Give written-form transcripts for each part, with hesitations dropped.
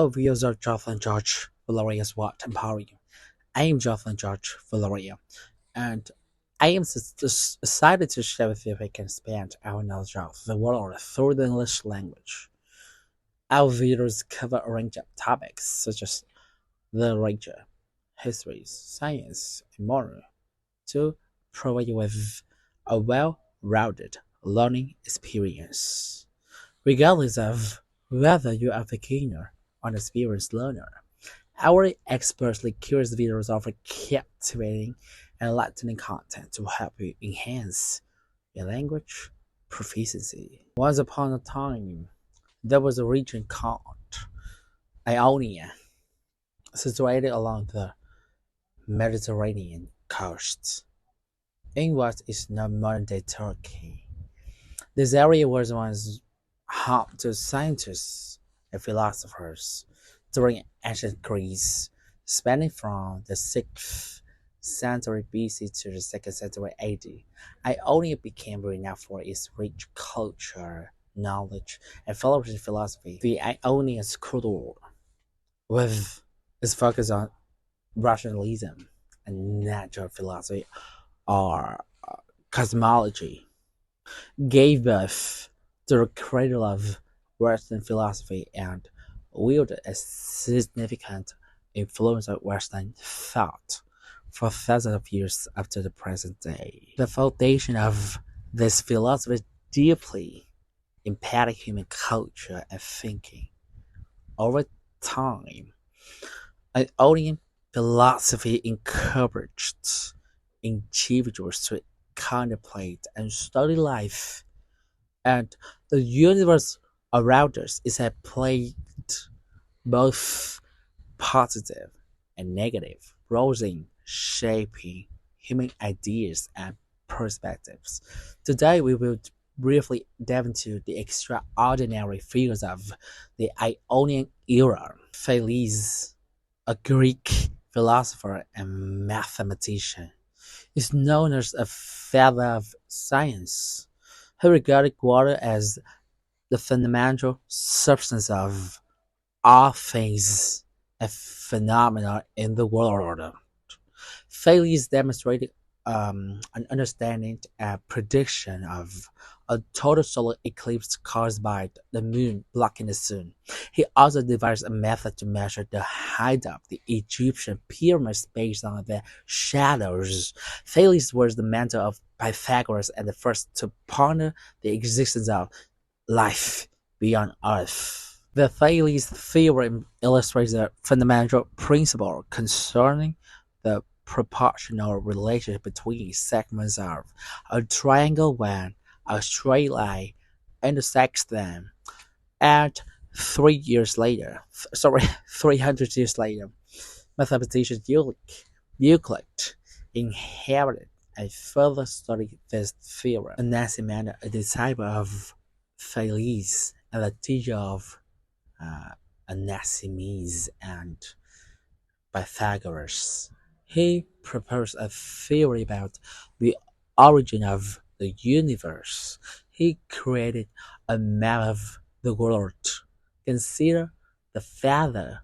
Hello, viewers of George Villarreal's What Emporium. I am George Villarreal, and I am excited to share with you if we can expand our knowledge of the world through the English language. Our videos cover a range of topics such as literature, history, science, and more to provide you with a well-rounded learning experience, regardless of whether you are a beginner or an experienced learner. Our expertly curious videos offer captivating and enlightening content to help you enhance your language proficiency. Once upon a time, there was a region called Ionia, situated along the Mediterranean coast, in what is now modern-day Turkey. This area was once home to scientists and philosophers during ancient Greece, spanning from the 6th century BC to the 2nd century AD. Ionia became renowned for its rich culture, knowledge, and flourishing philosophy. The Ionian school, with its focus on rationalism and natural philosophy or cosmology, gave birth to the cradle of Western philosophy and wielded a significant influence on Western thought for thousands of years up to the present day. The foundation of this philosophy deeply impacted human culture and thinking. Over time, Ionian philosophy encouraged individuals to contemplate and study life and the universe around us is a plate both positive and negative roles in shaping human ideas and perspectives. Today we will briefly delve into the extraordinary figures of the Ionian era. Thales, a Greek philosopher and mathematician, is known as a father of science. He regarded water as the fundamental substance of all things and phenomena in the world. Thales demonstrated an understanding and prediction of a total solar eclipse caused by the moon blocking the sun. He also devised a method to measure the height of the Egyptian pyramids based on their shadows. Thales was the mentor of Pythagoras and the first to ponder the existence of life beyond Earth. The Thales theorem illustrates a fundamental principle concerning the proportional relationship between segments of a triangle when a straight line intersects them. And 300 years later, mathematician Euclid inherited and further studied this theorem. Anaximander, a disciple of Thales and a teacher of Anaximenes and Pythagoras, he proposed a theory about the origin of the universe. He created a map of the world, considered the father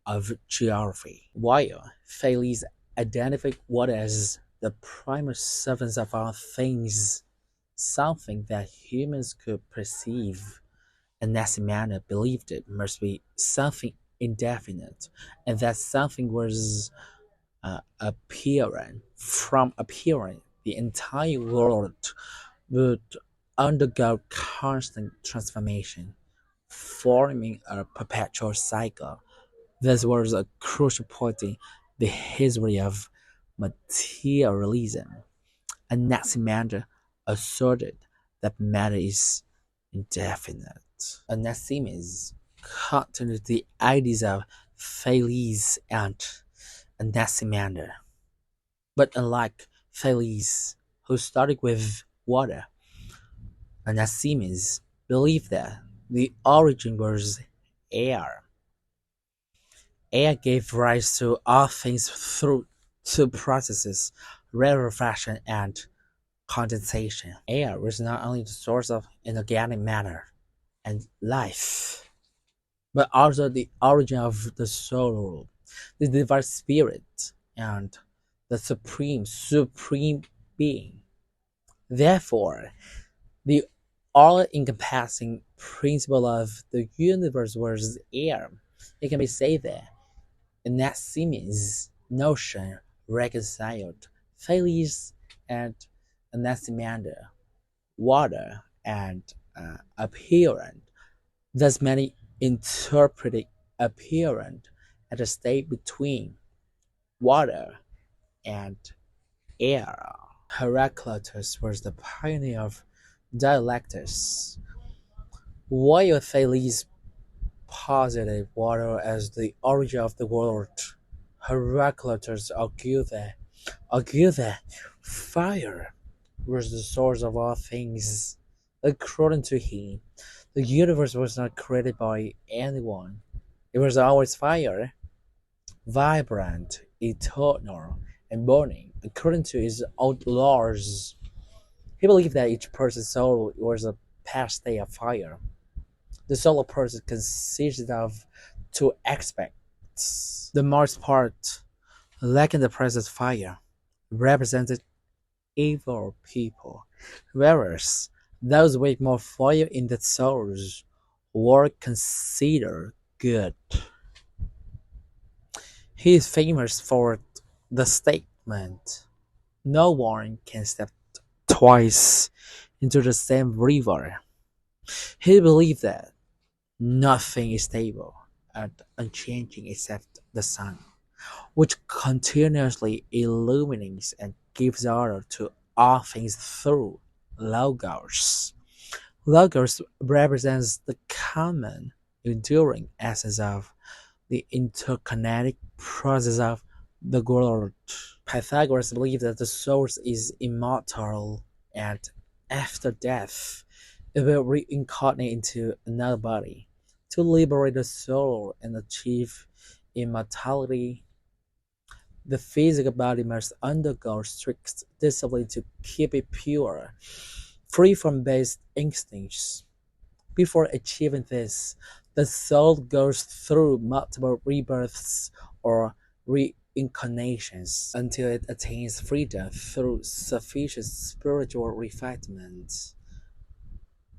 of geography. While Thales identified water as the primary substance of all things, something that humans could perceive, Anaximander believed it must be something indefinite, and that something was appearing. From appearing, the entire world would undergo constant transformation, forming a perpetual cycle. This was a crucial point in the history of materialism. Anaximander asserted that matter is indefinite. Anaximenes continued the ideas of Thales and Anaximander. But unlike Thales, who started with water, Anaximenes believed that the origin was air. Air gave rise to all things through two processes, rarefaction and condensation. Air was not only the source of inorganic matter and life, but also the origin of the soul, the divine spirit, and the supreme being. Therefore, the all-encompassing principle of the universe was air. It can be said that Anaximenes' notion reconciled Thales and Anaximander, water and apparent. Thus many interpreted apparent as a state between water and air. Heraclitus was the pioneer of dialectics, while Thales posited water as the origin of the world. Heraclitus argued that fire was the source of all things. According to him, the universe was not created by anyone. It was always fire, vibrant, eternal, and burning, according to his own laws. He believed that each person's soul was a past state of fire. The soul of a person consisted of two aspects. The most part, lacking the present fire, represented evil people, whereas those with more fire in their souls were considered good. He is famous for the statement, "No one can step twice into the same river." He believed that nothing is stable and unchanging except the sun, which continuously illuminates and gives order to all things through Logos. Logos represents the common, enduring essence of the interconnected process of the world. Pythagoras believed that the soul is immortal and after death it will reincarnate into another body to liberate the soul and achieve immortality. The physical body must undergo strict discipline to keep it pure, free from base instincts. Before achieving this, the soul goes through multiple rebirths or reincarnations until it attains freedom through sufficient spiritual refinement.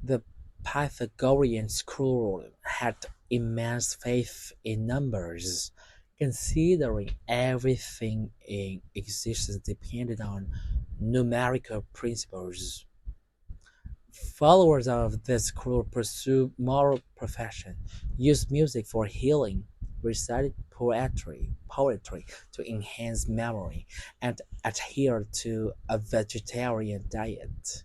The Pythagorean school had immense faith in numbers, considering everything in existence depended on numerical principles. Followers of this school pursue moral profession, use music for healing, recited poetry to enhance memory, and adhere to a vegetarian diet.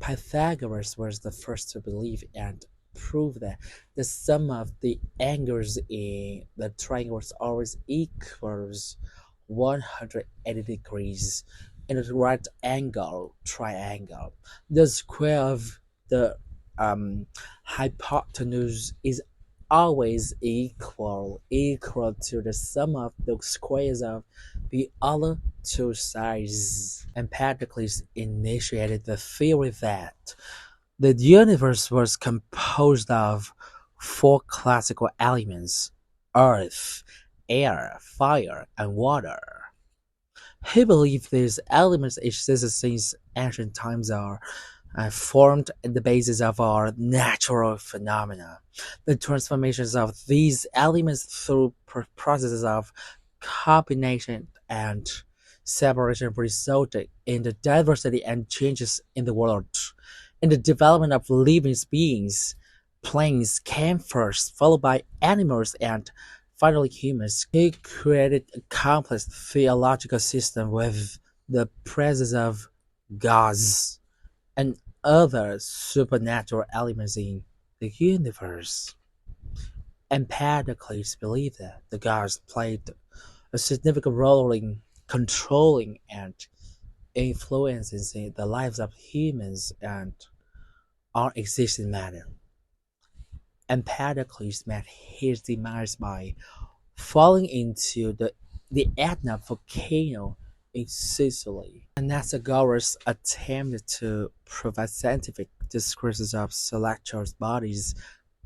Pythagoras was the first to believe and prove that the sum of the angles in the triangle always equals 180 degrees in a right angle triangle. The square of the hypotenuse is always equal to the sum of the squares of the other two sides. Empedocles initiated the theory that the universe was composed of four classical elements: earth, air, fire, and water. He believed these elements existed since ancient times are formed at the basis of our natural phenomena. The transformations of these elements through processes of combination and separation resulted in the diversity and changes in the world. In the development of living beings, plants came first, followed by animals, and finally humans. He created a complex theological system with the presence of gods and other supernatural elements in the universe. Empedocles believed that the gods played a significant role in controlling and influencing the lives of humans and our existing matter. Empedocles met his demise by falling into the Etna volcano in Sicily. Anaxagoras attempted to provide scientific descriptions of celestial bodies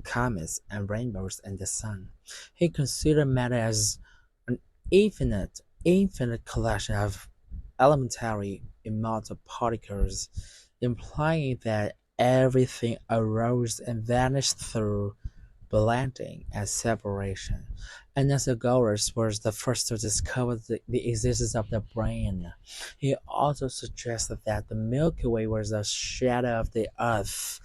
comets, and rainbows in the sun. He considered matter as an infinite collection of elementary immortal particles, implying that everything arose and vanished through blending and separation. Anaxagoras was the first to discover the existence of the brain. He also suggested that the Milky Way was a shadow of the Earth,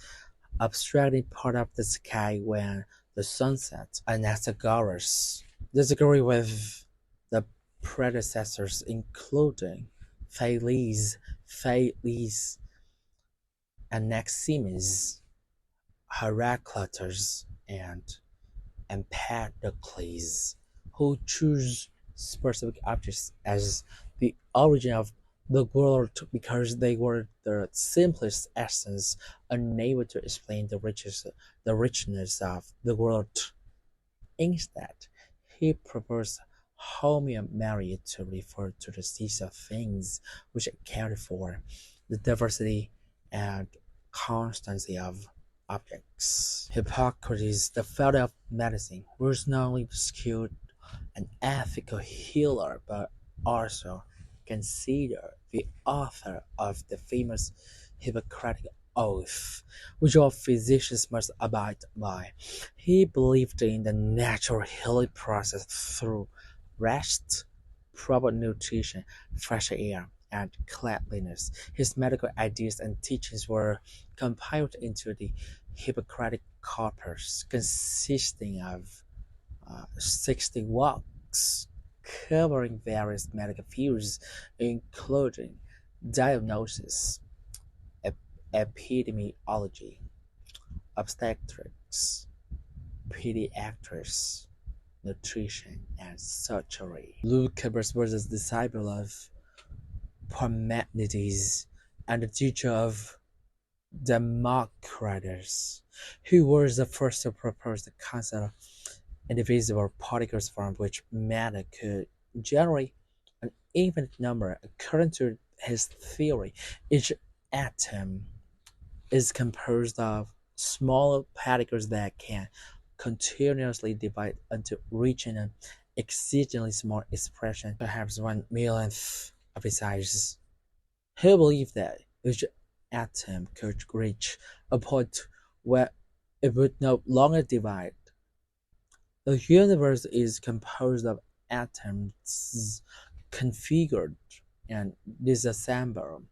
obstructing part of the sky when the sun sets. Anaxagoras disagreed with the predecessors, including Thales, Anaximenes, Heraclitus, and Empedocles, who choose specific objects as the origin of the world because they were the simplest essence, unable to explain the richness of the world. Instead, he proposed homeomery to refer to the seeds of things which accounted for the diversity and constancy of objects. Hippocrates, the father of medicine, was not only skilled an ethical healer but also considered the author of the famous Hippocratic Oath, which all physicians must abide by. He believed in the natural healing process through rest, proper nutrition, fresh air, and cleanliness. His medical ideas and teachings were compiled into the Hippocratic Corpus, consisting of 60 works covering various medical fields, including diagnosis, epidemiology, obstetrics, pediatrics, nutrition, and surgery. Lucubus was a disciple of Parmenides and the teacher of Democritus, who was the first to propose the concept of indivisible particles from which matter could generate an infinite number. According to his theory, each atom is composed of smaller particles that can continuously divide until reaching an exceedingly small expression, perhaps 1 millionth of its size. He believed that each atom could reach a point where it would no longer divide. The universe is composed of atoms configured and disassembled,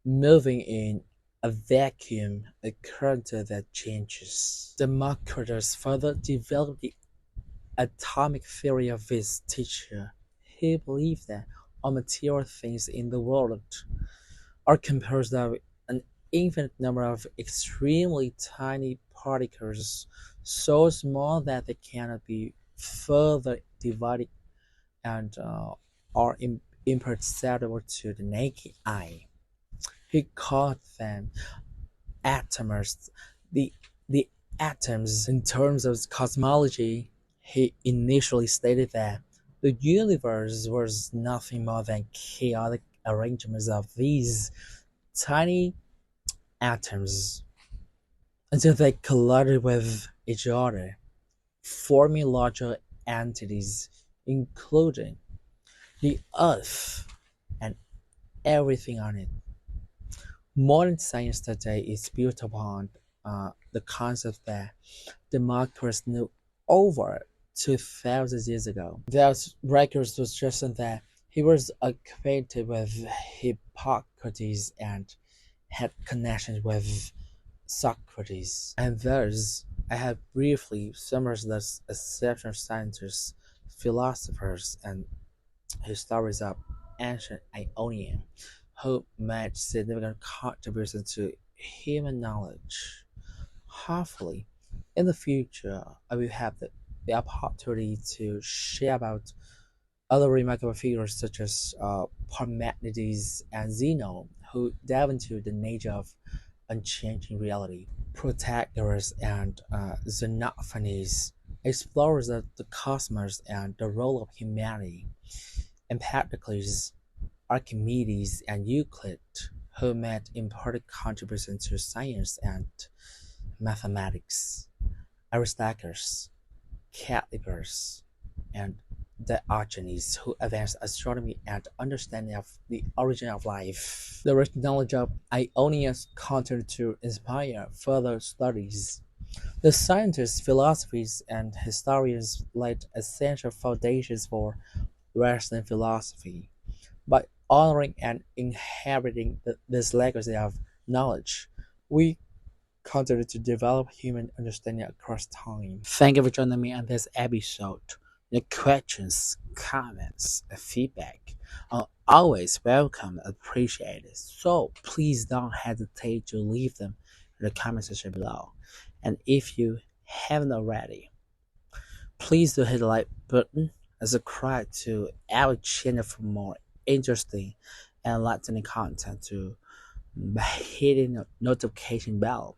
moving in a vacuum, a current that changes. Democritus further developed the atomic theory of his teacher. He believed that all material things in the world are composed of an infinite number of extremely tiny particles, so small that they cannot be further divided and are imperceptible to the naked eye. He called them atomers. The, the atoms, in terms of cosmology, he initially stated that the universe was nothing more than chaotic arrangements of these tiny atoms until they collided with each other, forming larger entities, including the Earth and everything on it. Modern science today is built upon the concept that Democritus knew over 2,000 years ago. There's records to suggest that he was acquainted with Hippocrates and had connections with Socrates. And thus, I have briefly summarized the exceptional scientists, philosophers, and historians of ancient Ionia who made significant contributions to human knowledge. Hopefully, in the future, I will have the opportunity to share about other remarkable figures such as Parmenides and Zeno, who delve into the nature of unchanging reality. Pythagoras and Xenophanes explores the cosmos and the role of humanity. Empedocles, Archimedes, and Euclid, who made important contributions to science and mathematics. Aristarchus, Calipers, and Diogenes, who advanced astronomy and understanding of the origin of life. The rich knowledge of Ionia continued to inspire further studies. The scientists, philosophers, and historians laid essential foundations for Western philosophy. By honoring and inheriting this legacy of knowledge, we continue to develop human understanding across time. Thank you for joining me on this episode. Your questions, comments, and feedback are always welcome and appreciated. So please don't hesitate to leave them in the comment section below. And if you haven't already, please do hit the like button and subscribe to our channel for more interesting and enlightening content by hitting the notification bell.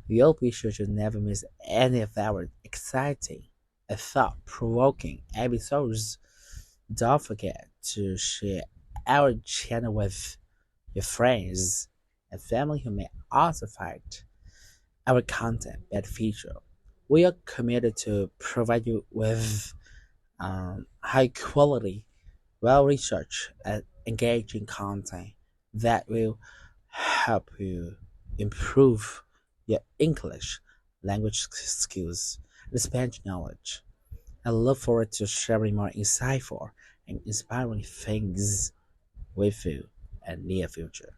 You'll be sure to never miss any of our exciting and thought-provoking episodes. Don't forget to share our channel with your friends and family who may also find our content beneficial. We are committed to provide you with high quality, well researched, and engaging content that will help you improve your English language skills and Spanish knowledge. I look forward to sharing more insightful and inspiring things with you in the near future.